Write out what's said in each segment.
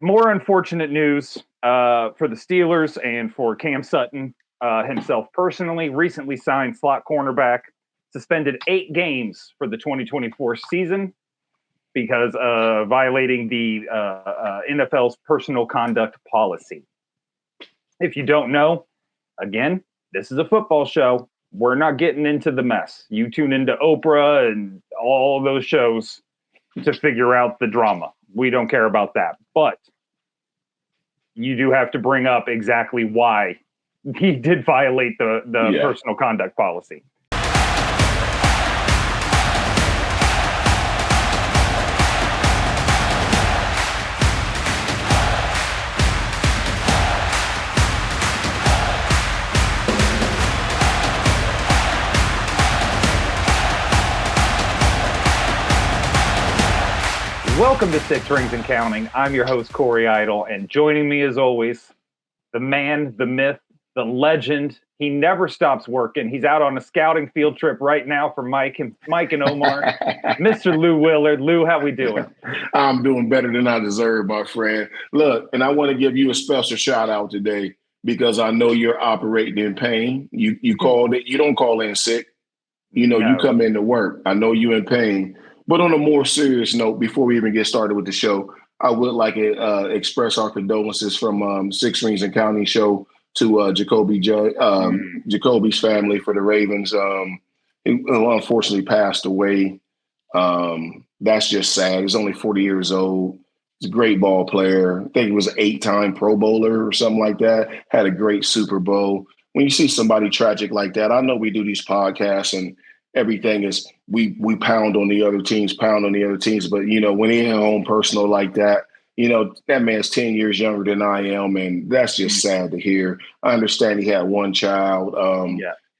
More unfortunate news for the Steelers and for Cam Sutton himself personally. Recently signed slot cornerback, suspended 8 games for the 2024 season because violating the NFL's personal conduct policy. If you don't know, again, this is a football show. We're not getting into the mess. You tune into Oprah and all those shows to figure out the drama. We don't care about that. But you do have to bring up exactly why he did violate the personal conduct policy. Welcome to Six Rings and Counting. I'm your host, Corey Idle, and joining me as always, the man, the myth, the legend. He never stops working. He's out on a scouting field trip right now for Mike and Omar. Mr. Lou Willard. Lou, how we doing? I'm doing better than I deserve, my friend. Look, and I want to give you a special shout out today because I know you're operating in pain. You called it. You don't call in sick. No. You come into work. I know you're in pain. But on a more serious note, before we even get started with the show, I would like to express our condolences from Six Rings and Counting show to Jacoby's family for the Ravens. He unfortunately passed away. That's just sad. He's only 40 years old. He's a great ball player. I think he was an 8-time Pro Bowler or something like that. Had a great Super Bowl. When you see somebody tragic like that, I know we do these podcasts and everything is we pound on the other teams, but when he hit home personal like that, that man's 10 years younger than I am, and that's just sad to hear. I understand he had one child.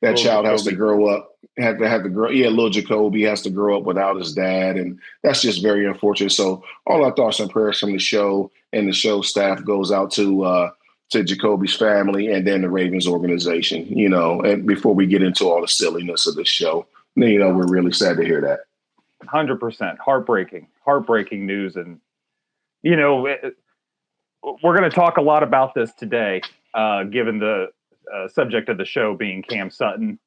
That child has to grow up, little Jacoby has to grow up without his dad, and that's just very unfortunate. So all our thoughts and prayers from the show and the show staff goes out to Jacoby's family and then the Ravens organization, and before we get into all the silliness of this show, we're really sad to hear that. 100%. Heartbreaking news. And, we're going to talk a lot about this today, given the subject of the show being Cam Sutton.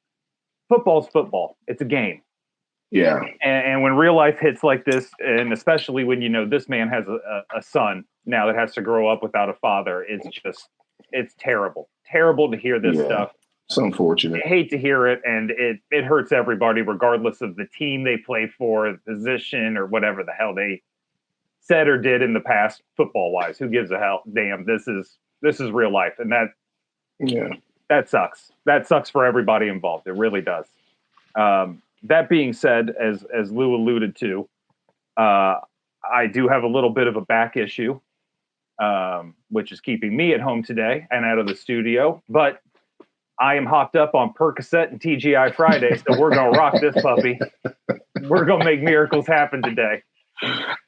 Football's football. It's a game. Yeah. And when real life hits like this, and especially when, this man has a son now that has to grow up without a father, it's terrible. Terrible to hear this stuff. It's unfortunate. I hate to hear it, and it hurts everybody, regardless of the team they play for, the position, or whatever the hell they said or did in the past, football-wise. Who gives a hell? Damn, this is real life, and that sucks. That sucks for everybody involved. It really does. That being said, as Lou alluded to, I do have a little bit of a back issue, which is keeping me at home today and out of the studio, but I am hopped up on Percocet and TGI Friday, so we're going to rock this puppy. We're going to make miracles happen today.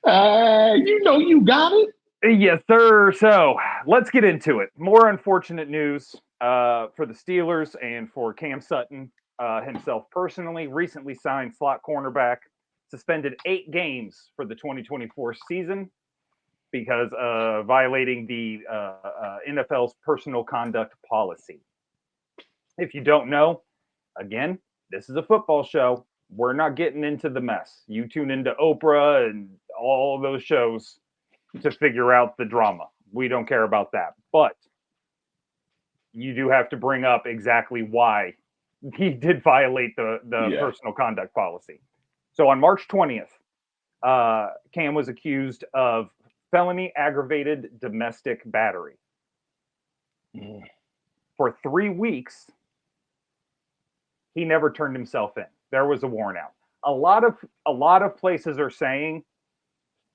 You got it. Yes, sir. So let's get into it. More unfortunate news for the Steelers and for Cam Sutton himself personally. Recently signed slot cornerback, suspended 8 games for the 2024 season because violating the NFL's personal conduct policy. If you don't know, again, this is a football show. We're not getting into the mess. You tune into Oprah and all those shows to figure out the drama. We don't care about that. But you do have to bring up exactly why he did violate the personal conduct policy. So on March 20th, Cam was accused of felony aggravated domestic battery. For 3 weeks, he never turned himself in. There was a warrant out. A lot of places are saying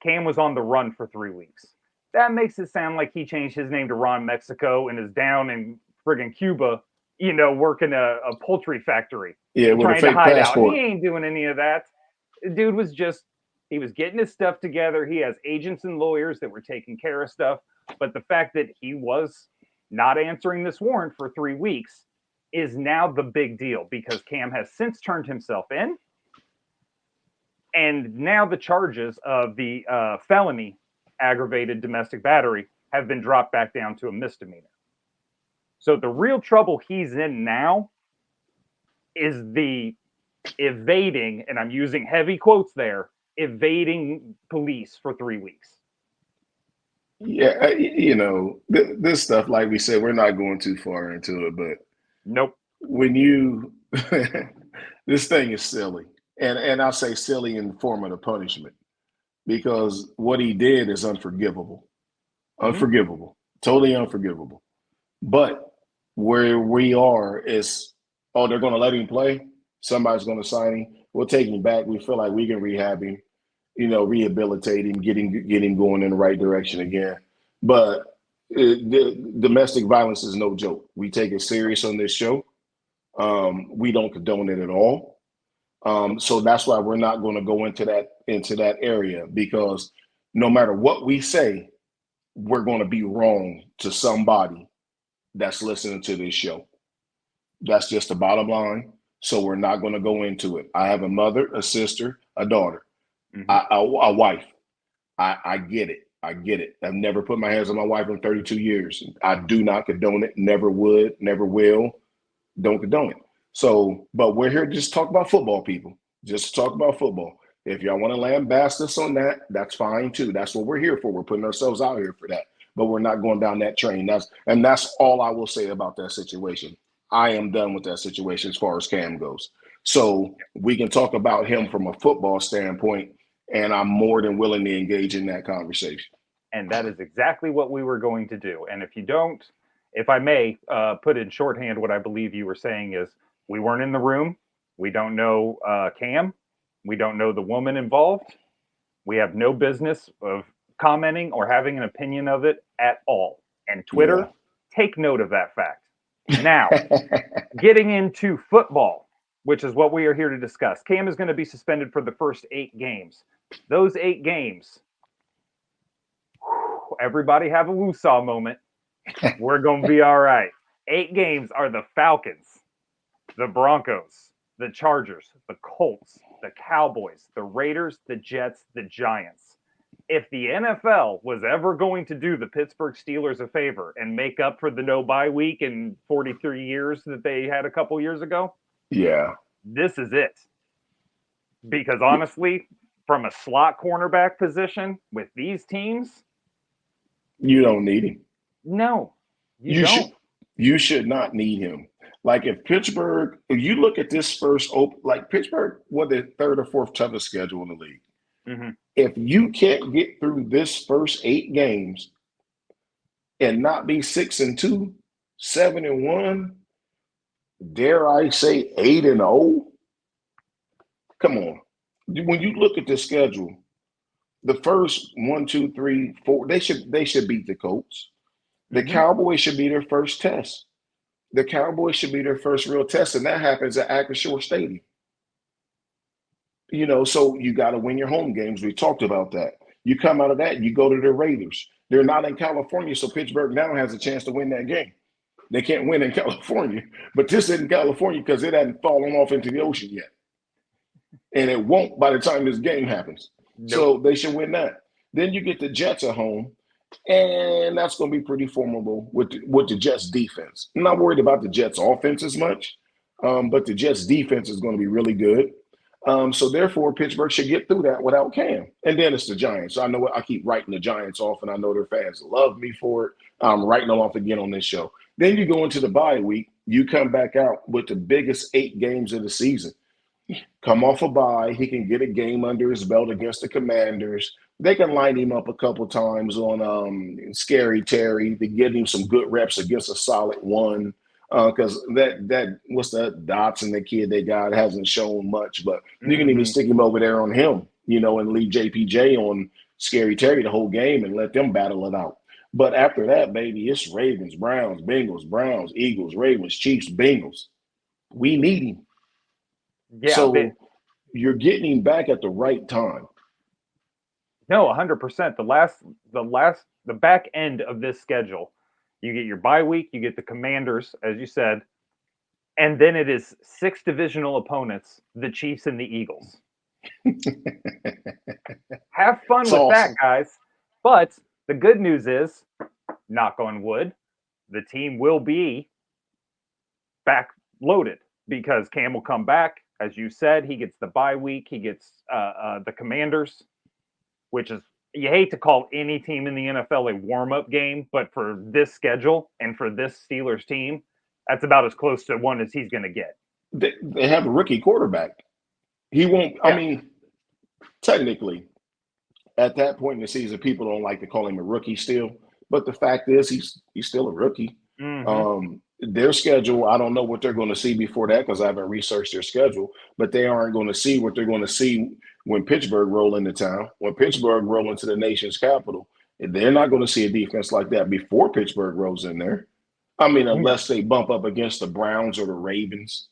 Cam was on the run for 3 weeks. That makes it sound like he changed his name to Ron Mexico and is down in friggin' Cuba, working a poultry factory. Yeah, with a fake passport. He ain't doing any of that. The dude was he was getting his stuff together. He has agents and lawyers that were taking care of stuff. But the fact that he was not answering this warrant for 3 weeks is now the big deal because Cam has since turned himself in. And now the charges of the felony aggravated domestic battery have been dropped back down to a misdemeanor. So the real trouble he's in now is the evading, and I'm using heavy quotes there, evading police for 3 weeks. Yeah, this stuff, like we said, we're not going too far into it, but Nope. when you, this thing is silly. And I'll say silly in the form of the punishment because what he did is unforgivable. Unforgivable. Totally unforgivable. But where we are is, oh, they're going to let him play. Somebody's going to sign him. We'll take him back. We feel like we can rehab him, rehabilitate him, get him going in the right direction again. But domestic violence is no joke. We take it serious on this show. We don't condone it at all. So that's why we're not going to go into that area because no matter what we say, we're going to be wrong to somebody that's listening to this show. That's just the bottom line. So we're not going to go into it. I have a mother, a sister, a daughter, a wife. I get it. I get it. I've never put my hands on my wife in 32 years. I do not condone it. Never would, never will. Don't condone it. So, but we're here to just talk about football, people. Just talk about football. If y'all want to lambast us on that, that's fine too. That's what we're here for. We're putting ourselves out here for that. But we're not going down that train. That's all I will say about that situation. I am done with that situation as far as Cam goes. So we can talk about him from a football standpoint, and I'm more than willing to engage in that conversation. And that is exactly what we were going to do. And if I may put in shorthand, what I believe you were saying is we weren't in the room. We don't know Cam. We don't know the woman involved. We have no business of commenting or having an opinion of it at all. And Twitter, take note of that fact. Now, getting into football, which is what we are here to discuss. Cam is going to be suspended for the first 8 games. Those 8 games, everybody have a woo-saw moment. We're going to be all right. 8 games are the Falcons, the Broncos, the Chargers, the Colts, the Cowboys, the Raiders, the Jets, the Giants. If the NFL was ever going to do the Pittsburgh Steelers a favor and make up for the no bye week in 43 years that they had a couple years ago, this is it. Because honestly, from a slot cornerback position with these teams, you don't need him. No, you don't. You should not need him. Like if you look at this first Pittsburgh, the 3rd or 4th toughest schedule in the league. Mm-hmm. If you can't get through this first 8 games and not be 6-2, 7-1, dare I say 8-0, come on. When you look at the schedule, the first 1, 2, 3, 4, they should beat the Colts. The Cowboys should be their first test. The Cowboys should be their first real test, and that happens at Acrisure Stadium. So you got to win your home games. We talked about that. You come out of that, you go to the Raiders. They're not in California, so Pittsburgh now has a chance to win that game. They can't win in California, but this isn't California because it hasn't fallen off into the ocean yet. And it won't by the time this game happens. Nope. So they should win that. Then you get the Jets at home, and that's going to be pretty formidable with the Jets defense. I'm not worried about the Jets offense as much, but the Jets defense is going to be really good. So therefore, Pittsburgh should get through that without Cam. And then it's the Giants. So I know I keep writing the Giants off, and I know their fans love me for it. I'm writing them off again on this show. Then you go into the bye week. You come back out with the biggest 8 games of the season. Come off a bye. He can get a game under his belt against the Commanders. They can line him up a couple times on Scary Terry to get him some good reps against a solid one. Because that what's that Dotson, the kid they got, hasn't shown much, but you can even stick him over there on him, and leave JPJ on Scary Terry the whole game and let them battle it out. But after that, baby, it's Ravens, Browns, Bengals, Browns, Eagles, Ravens, Chiefs, Bengals. We need him. Yeah, so you're getting him back at the right time. No, 100%. The back end of this schedule. You get your bye week, you get the Commanders, as you said, and then it is 6 divisional opponents, the Chiefs and the Eagles. Have fun with that, guys. But the good news is, knock on wood, the team will be back loaded because Cam will come back. As you said, he gets the bye week. He gets the Commanders, which is, you hate to call any team in the NFL a warm-up game, but for this schedule and for this Steelers team, that's about as close to one as he's going to get. They have a rookie quarterback. He won't. Yeah. I mean, technically, at that point in the season, people don't like to call him a rookie still. But the fact is, he's still a rookie. Their schedule, I don't know what they're going to see before that because I haven't researched their schedule. But they aren't going to see what they're going to see when Pittsburgh roll into town. When Pittsburgh roll into the nation's capital, they're not going to see a defense like that before Pittsburgh rolls in there. I mean, unless they bump up against the Browns or the Ravens,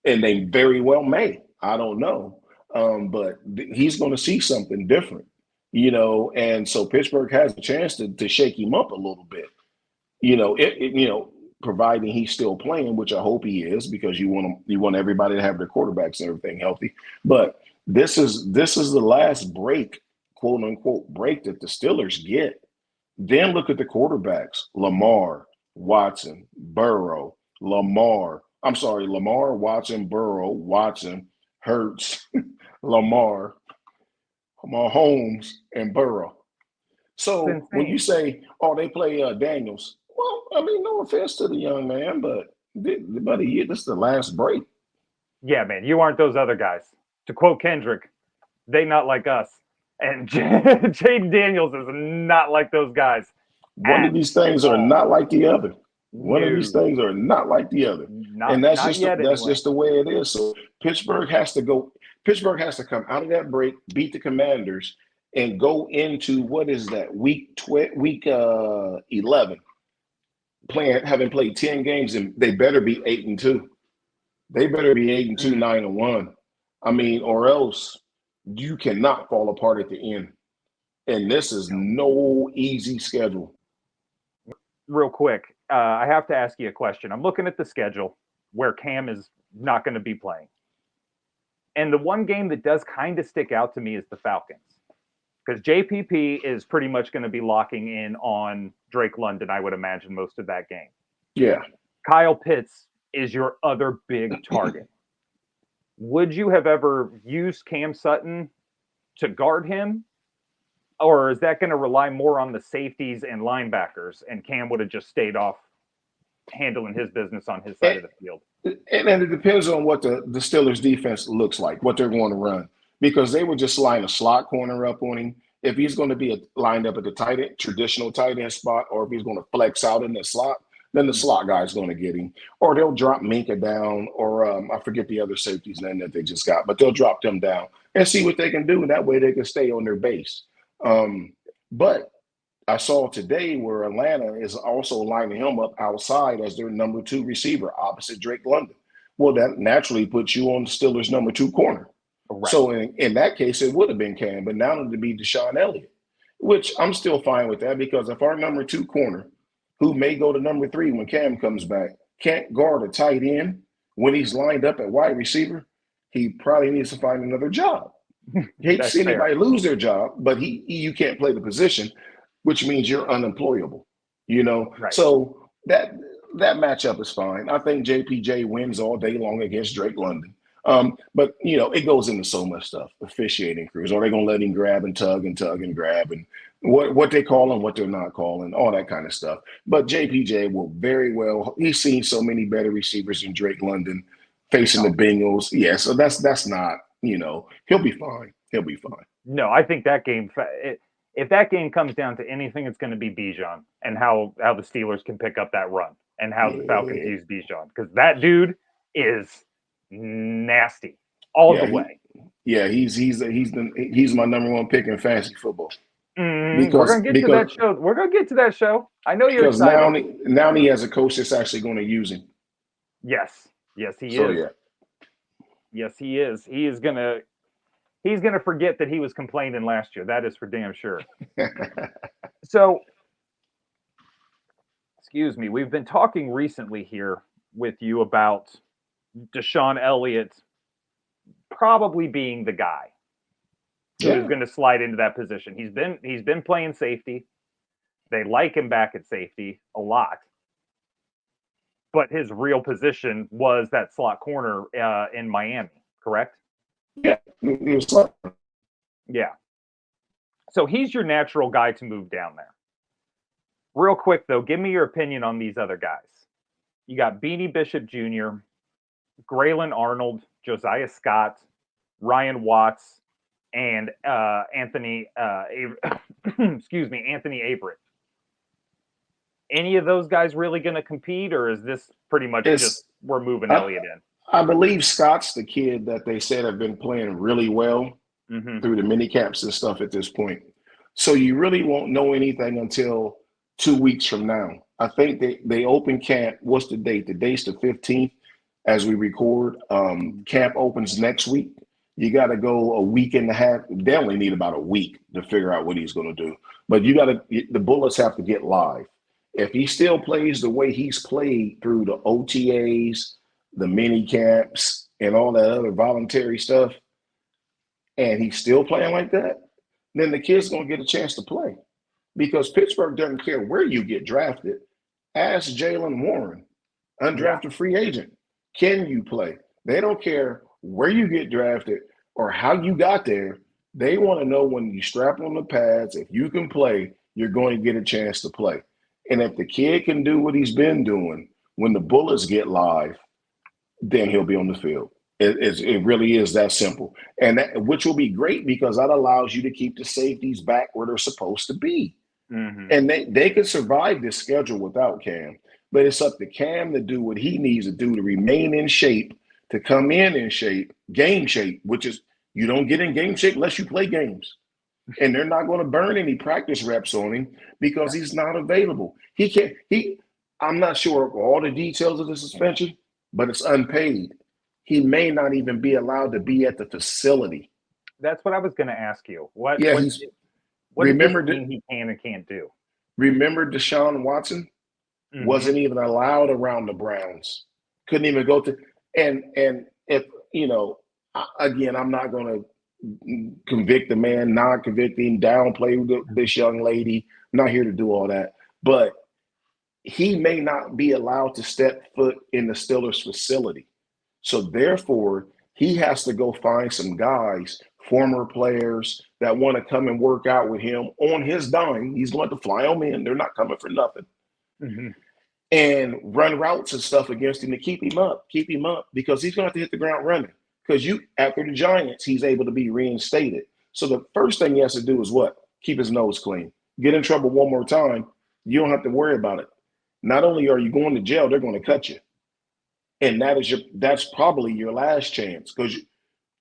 and they very well may. I don't know. But he's going to see something different, and so Pittsburgh has a chance to shake him up a little bit, providing he's still playing, which I hope he is, because you want everybody to have their quarterbacks and everything healthy. But this is the last break, quote unquote, break that the Steelers get. Then look at the quarterbacks: Lamar, Watson, Burrow, Lamar, Watson, Burrow, Watson, Hurts, Lamar, Mahomes, and Burrow. So when you say, "Oh, they play Daniels," well, I mean, no offense to the young man, but buddy, this is the last break. Yeah, man, you aren't those other guys. To quote Kendrick, they not like us. And Jaden Daniels is not like those guys. One of these things are not like the other. One of these things are not like the other. And that's just the way it is. So Pittsburgh has to come out of that break, beat the Commanders, and go into week 11, having played 10 games, and they better be 8-2. They better be 8-2, 9-1. I mean, or else you cannot fall apart at the end. And this is no easy schedule. Real quick, I have to ask you a question. I'm looking at the schedule where Cam is not going to be playing. And the one game that does kind of stick out to me is the Falcons. Because JPP is pretty much going to be locking in on Drake London, I would imagine, most of that game. Yeah. Kyle Pitts is your other big target. Would you have ever used Cam Sutton to guard him? Or is that going to rely more on the safeties and linebackers, and Cam would have just stayed off handling his business on his side of the field? And it depends on what the Steelers defense looks like, what they're going to run. Because they would just line a slot corner up on him. If he's going to be lined up at the traditional tight end spot, or if he's going to flex out in the slot, then the slot guy's going to get him. Or they'll drop Minka down, or I forget the other safeties name that they just got, but they'll drop them down and see what they can do. And that way they can stay on their base. But I saw today where Atlanta is also lining him up outside as their number 2 receiver opposite Drake London. Well, that naturally puts you on the Steelers' number 2 corner. Right. So in that case, it would have been Cam, but now it'd be Deshaun Elliott, which I'm still fine with that, because if our number 2 corner, who may go to number 3 when Cam comes back, can't guard a tight end when he's lined up at wide receiver, he probably needs to find another job. Hate to see anybody lose their job, but you can't play the position, which means you're unemployable, Right. So that matchup is fine. I think JPJ wins all day long against Drake London. But it goes into so much stuff. Officiating crews, are they going to let him grab and tug and grab, and what they call and what they're not calling, all that kind of stuff. But JPJ will very well. He's seen so many better receivers than Drake London facing the Bengals. Yeah, so that's not. He'll be fine. He'll be fine. No, I think that game, if that game comes down to anything, it's going to be Bijan and how the Steelers can pick up that run and how the Falcons use Bijan, because that dude is nasty all the way. He's my number 1 pick in fantasy football. We're gonna get to that show. We're gonna get to that show. I know you're excited. Now he has a coach that's actually going to use him. Yes, he is. Yeah. Yes, he is. He's gonna forget that he was complaining last year. That is for damn sure. So, excuse me. We've been talking recently here with you about Deshaun Elliott probably being the guy. who's going to slide into that position. He's been playing safety. They like him back at safety a lot. But his real position was that slot corner in Miami, correct? Yeah. Yeah. So he's your natural guy to move down there. Real quick, though, give me your opinion on these other guys. You got Beanie Bishop Jr., Graylin Arnold, Josiah Scott, Ryan Watts, and Anthony Anthony Averett. Any of those guys really going to compete, or is this pretty much just we're moving Elliott in? I believe Scott's the kid that they said have been playing really well through the mini camps and stuff at this point. So you really won't know anything until 2 weeks from now. I think they open camp. What's the date? The date's the 15th as we record. Camp opens next week. You got to go a week and a half. They only need about a week to figure out what he's going to do. But the Bullets have to get live. If he still plays the way he's played through the OTAs, the mini camps, and all that other voluntary stuff, and he's still playing like that, then the kid's going to get a chance to play. Because Pittsburgh doesn't care where you get drafted. Ask Jaylen Warren, undrafted free agent. Can you play? They don't care where you get drafted or how you got there. They want to know when you strap on the pads, if you can play, you're going to get a chance to play. And if the kid can do what he's been doing, when the Bullets get live, then he'll be on the field. It really is that simple. And which will be great because that allows you to keep the safeties back where they're supposed to be. And they could survive this schedule without Cam. But it's up to Cam to do what he needs to do to remain in shape, to come in shape, game shape, which is you don't get in game shape unless you play games. And they're not going to burn any practice reps on him because he's not available. I'm not sure of all the details of the suspension, but it's unpaid. He may not even be allowed to be at the facility. That's what I was going to ask you. What he can and can't do? Remember Deshaun Watson wasn't even allowed around the Browns. Couldn't even go to and if again, I'm not going to convict the man, not convict him, downplay this young lady. I'm not here to do all that. But he may not be allowed to step foot in the Steelers facility. So therefore, he has to go find some guys, former players that want to come and work out with him on his dime. He's going to fly them in. They're not coming for nothing. And run routes and stuff against him to keep him up, because he's going to have to hit the ground running. Because after the Giants, he's able to be reinstated. So the first thing he has to do is what? Keep his nose clean. Get in trouble one more time. You don't have to worry about it. Not only are you going to jail, they're going to cut you. And that's probably your last chance because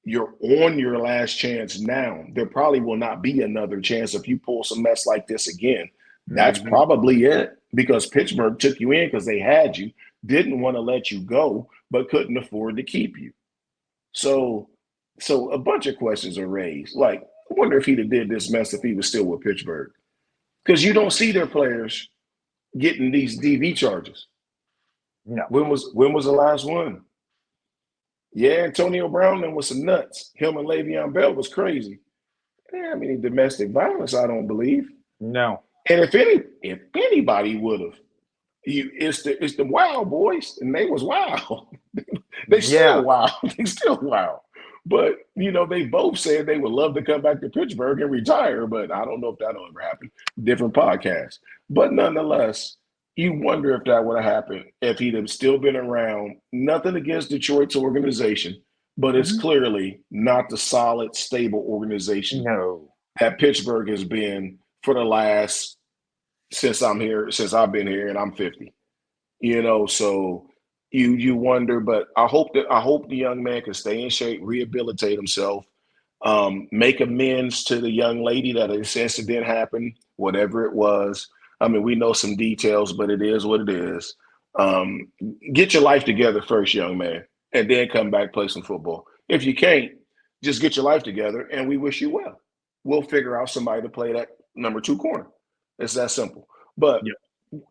you're on your last chance now. There probably will not be another chance if you pull some mess like this again. That's probably it because Pittsburgh took you in because they had you, didn't want to let you go, but couldn't afford to keep you. So a bunch of questions are raised. Like, I wonder if he'd have did this mess if he was still with Pittsburgh. Because you don't see their players getting these DV charges. No. When was the last one? Yeah, Antonio Brown then was some nuts. Him and Le'Veon Bell was crazy. I mean, domestic violence, I don't believe. No. And if anybody would have, it's the Wild Boys, and they was wild. They still wild. They still wild. But they both said they would love to come back to Pittsburgh and retire. But I don't know if that'll ever happen. Different podcast. But nonetheless, you wonder if that would have happened if he'd have still been around. Nothing against Detroit's organization, but it's clearly not the solid, stable organization that Pittsburgh has been for the last since I've been here and I'm 50. So you wonder, but I hope the young man can stay in shape, rehabilitate himself, make amends to the young lady that this incident happened, whatever it was. I mean, we know some details, but it is what it is. Get your life together first, young man, and then come back, play some football. If you can't, just get your life together, and we wish you well. We'll figure out somebody to play that number 2 corner. It's that simple. But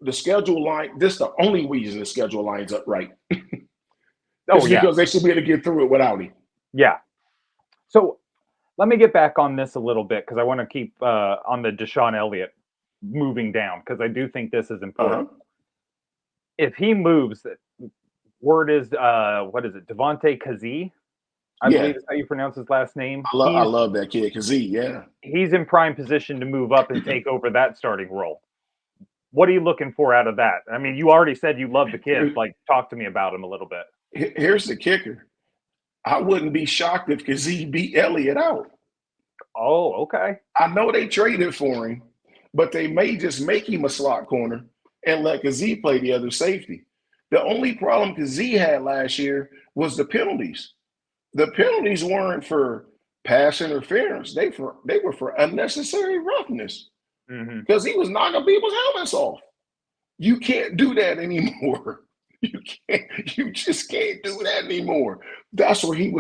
the schedule line, this is the only reason the schedule lines up right. Because they should be able to get through it without him. Yeah. So Let me get back on this a little bit because I want to keep on the Deshaun Elliott moving down because I do think this is important. If he moves, word is what is it? Devontae Kazee, I believe is how you pronounce his last name. I love that kid, Kazee. Yeah, he's in prime position to move up and take over that starting role. What are you looking for out of that? I mean, you already said you love the kid. Like, talk to me about him a little bit. Here's the kicker. I wouldn't be shocked if Kazee beat Elliott out. Oh, okay. I know they traded for him, but they may just make him a slot corner and let Kazee play the other safety. The only problem Kazee had last year was the penalties. The penalties weren't for pass interference. They were for unnecessary roughness because he was knocking people's helmets off. You can't do that anymore. You just can't do that anymore. That's where he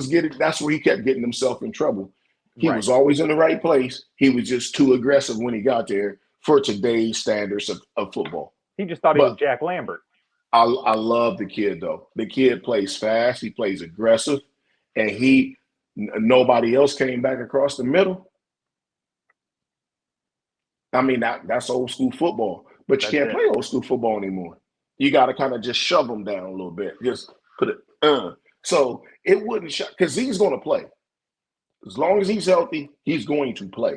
kept getting himself in trouble. He was always in the right place. He was just too aggressive when he got there for today's standards of football. He just thought he was Jack Lambert. I love the kid, though. The kid plays fast. He plays aggressive. And nobody else came back across the middle. I mean, that's old school football. But you can't play old school football anymore. You got to kind of just shove them down a little bit. Just put it. So it wouldn't shock because he's going to play. As long as he's healthy, he's going to play.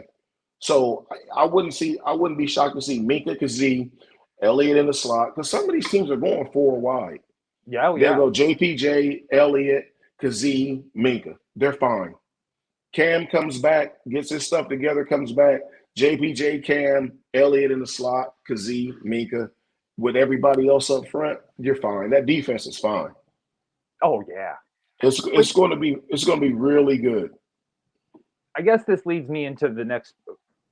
So I wouldn't be shocked to see Minkah, Kazee, Elliott in the slot because some of these teams are going 4 wide. Yeah, They'll go JPJ, Elliott, Kazee, Minkah. They're fine. Cam comes back, gets his stuff together, comes back. JPJ, Cam, Elliott in the slot, Kazee, Minkah. With everybody else up front, you're fine. That defense is fine. Oh yeah, it's going to be really good. I guess this leads me into the next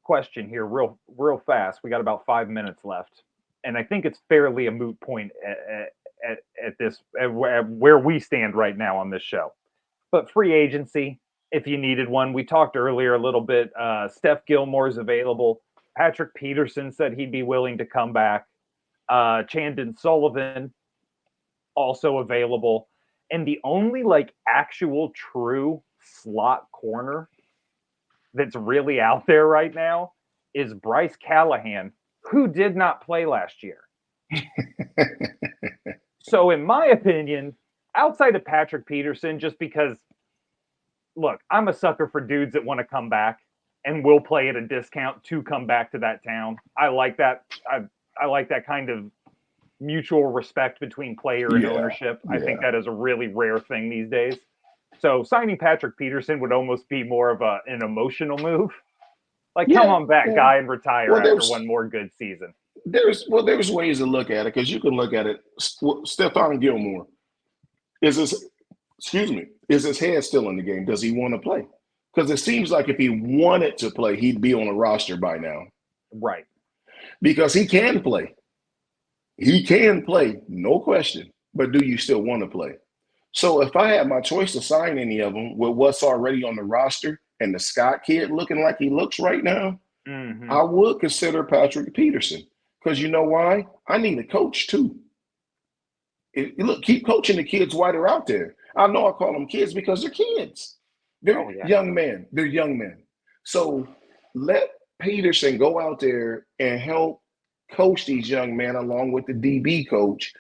question here, real fast. We got about 5 minutes left, and I think it's fairly a moot point at where we stand right now on this show. But free agency, if you needed one, we talked earlier a little bit. Steph Gilmore's available. Patrick Peterson said he'd be willing to come back. Chandon Sullivan also available, and the only actual true slot corner that's really out there right now is Bryce Callahan, who did not play last year. So in my opinion, outside of Patrick Peterson, just because look, I'm a sucker for dudes that want to come back and will play at a discount to come back to that town. I like that. I like that kind of mutual respect between player and ownership. I think that is a really rare thing these days. So signing Patrick Peterson would almost be more of an emotional move. Come on back, guy, and retire after one more good season. There's ways to look at it because you can look at it. Stephon Gilmore is his head still in the game? Does he want to play? Because it seems like if he wanted to play, he'd be on a roster by now. Right. Because he can play. He can play, no question. But do you still want to play? So if I had my choice to sign any of them with what's already on the roster and the Scott kid looking like he looks right now, I would consider Patrick Peterson. Because you know why? I need a coach too. Look, keep coaching the kids while they're out there. I know I call them kids because they're kids. They're young men. They're young men. So let Peterson go out there and help coach these young men along with the DB coach.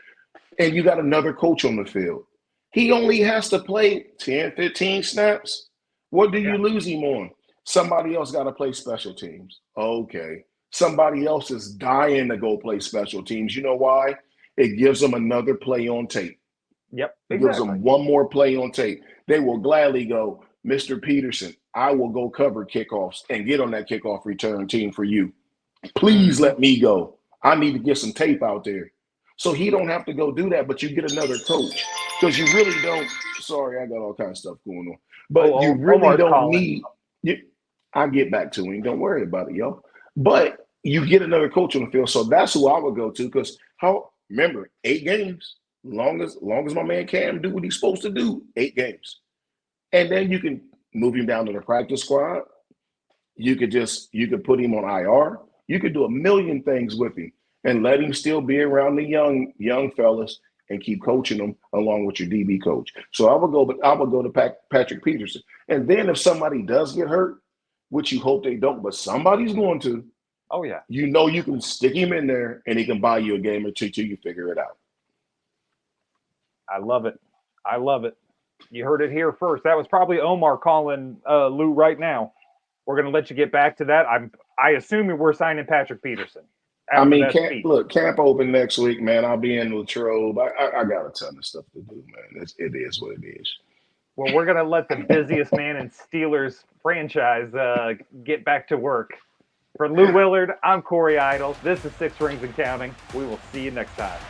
And you got another coach on the field. He only has to play 10, 15 snaps. What do you lose him on? Somebody else got to play special teams. Okay. Somebody else is dying to go play special teams. You know why? It gives them another play on tape. Yep. It gives them one more play on tape. They will gladly go, Mr. Peterson, I will go cover kickoffs and get on that kickoff return team for you. Please let me go. I need to get some tape out there. So he don't have to go do that, but you get another coach. Because you really don't – sorry, I got all kinds of stuff going on. But you really don't need – I'll get back to him. Don't worry about it, yo. But you get another coach on the field. So that's who I would go to because remember, 8 games. Long as my man Cam do what he's supposed to do, 8 games. And then you can move him down to the practice squad. You could put him on IR. You could do a million things with him and let him still be around the young fellas and keep coaching them along with your DB coach. So I would go to Patrick Peterson. And then if somebody does get hurt, which you hope they don't, but somebody's going to, Oh, yeah. you know you can stick him in there and he can buy you a game or two till you figure it out. I love it. I love it. You heard it here first. That was probably Omar calling Lou right now. We're going to let you get back to that. I assume we're signing Patrick Peterson. I mean, camp open next week, man. I'll be in Latrobe. I got a ton of stuff to do, man. It is what it is. Well, we're going to let the busiest man in Steelers franchise get back to work. For Lou Willard, I'm Corey Idle. This is Six Rings and Counting. We will see you next time.